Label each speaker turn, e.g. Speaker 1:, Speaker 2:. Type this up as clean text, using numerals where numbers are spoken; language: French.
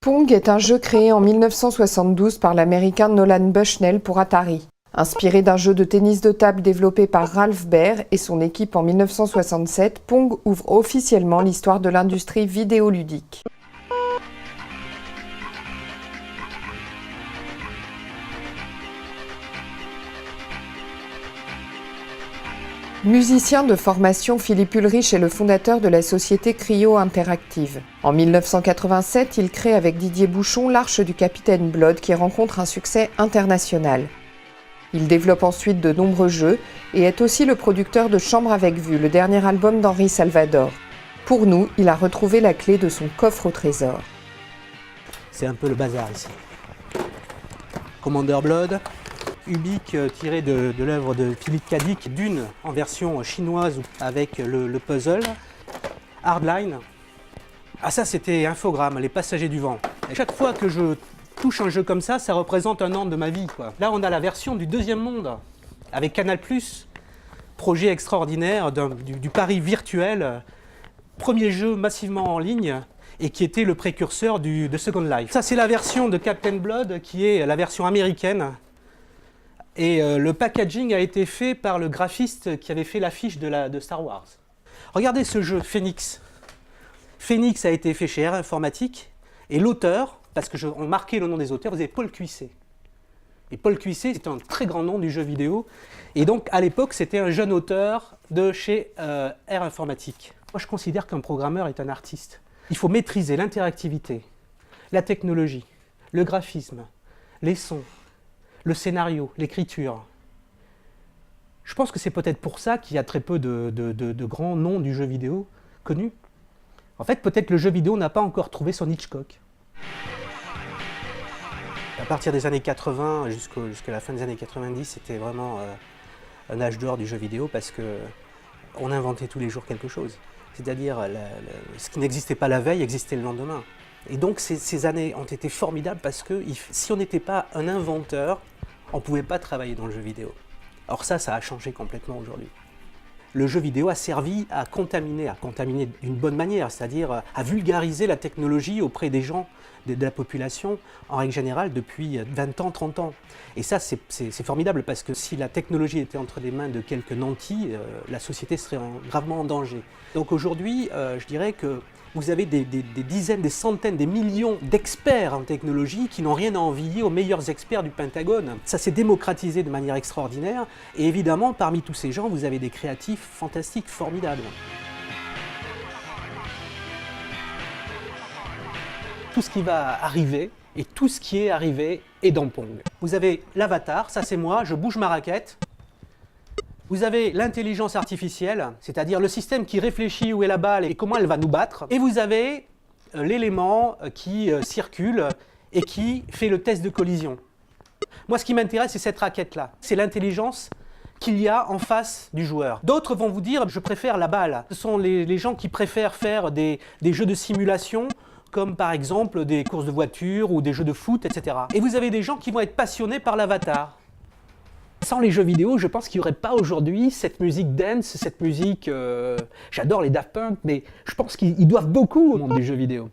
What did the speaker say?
Speaker 1: Pong est un jeu créé en 1972 par l'américain Nolan Bushnell pour Atari. Inspiré d'un jeu de tennis de table développé par Ralph Baer et son équipe en 1967, Pong ouvre officiellement l'histoire de l'industrie vidéoludique. Musicien de formation, Philippe Ulrich est le fondateur de la société Cryo Interactive. En 1987, il crée avec Didier Bouchon l'Arche du Capitaine Blood qui rencontre un succès international. Il développe ensuite de nombreux jeux et est aussi le producteur de Chambre avec vue, le dernier album d'Henri Salvador. Pour nous, il a retrouvé la clé de son coffre au trésor.
Speaker 2: C'est un peu le bazar ici. Commander Blood, Ubik tiré de l'œuvre de Philippe Cadic, Dune en version chinoise avec le puzzle, Hardline. Ah ça c'était Infogrames, les passagers du vent. Et chaque fois que je touche un jeu comme ça représente un an de ma vie, quoi. Là on a la version du deuxième monde avec Canal+, projet extraordinaire du pari virtuel, premier jeu massivement en ligne et qui était le précurseur de Second Life. Ça c'est la version de Captain Blood qui est la version américaine. Et le packaging a été fait par le graphiste qui avait fait l'affiche de Star Wars. Regardez ce jeu, Phoenix. Phoenix a été fait chez R Informatique, et l'auteur, parce qu'on marquait le nom des auteurs, vous avez Paul Cuisset. Et Paul Cuisset, c'est un très grand nom du jeu vidéo, et donc à l'époque, c'était un jeune auteur de chez R Informatique. Moi, je considère qu'un programmeur est un artiste. Il faut maîtriser l'interactivité, la technologie, le graphisme, les sons, le scénario, l'écriture. Je pense que c'est peut-être pour ça qu'il y a très peu de grands noms du jeu vidéo connus. En fait, peut-être que le jeu vidéo n'a pas encore trouvé son Hitchcock. À partir des années 80 jusqu'à la fin des années 90, c'était vraiment un âge d'or du jeu vidéo parce qu'on inventait tous les jours quelque chose. C'est-à-dire, ce qui n'existait pas la veille existait le lendemain. Et donc ces années ont été formidables parce que si on n'était pas un inventeur, on ne pouvait pas travailler dans le jeu vidéo. Alors ça a changé complètement aujourd'hui. Le jeu vidéo a servi à contaminer d'une bonne manière, c'est-à-dire à vulgariser la technologie auprès des gens, de la population, en règle générale, depuis 20 ans, 30 ans. Et ça, c'est formidable parce que si la technologie était entre les mains de quelques nantis, la société serait gravement en danger. Donc aujourd'hui, je dirais que vous avez des dizaines, des centaines, des millions d'experts en technologie qui n'ont rien à envier aux meilleurs experts du Pentagone. Ça s'est démocratisé de manière extraordinaire et évidemment, parmi tous ces gens, vous avez des créatifs fantastiques, formidables. Tout ce qui va arriver et tout ce qui est arrivé est dans Pong. Vous avez l'avatar, ça c'est moi, je bouge ma raquette. Vous avez l'intelligence artificielle, c'est-à-dire le système qui réfléchit où est la balle et comment elle va nous battre. Et vous avez l'élément qui circule et qui fait le test de collision. Moi, ce qui m'intéresse, c'est cette raquette-là. C'est l'intelligence qu'il y a en face du joueur. D'autres vont vous dire, je préfère la balle. Ce sont les gens qui préfèrent faire des jeux de simulation, comme par exemple des courses de voiture ou des jeux de foot, etc. Et vous avez des gens qui vont être passionnés par l'avatar. Sans les jeux vidéo, je pense qu'il n'y aurait pas aujourd'hui cette musique dance, cette musique... J'adore les Daft Punk, mais je pense qu'ils doivent beaucoup au monde du jeu vidéo.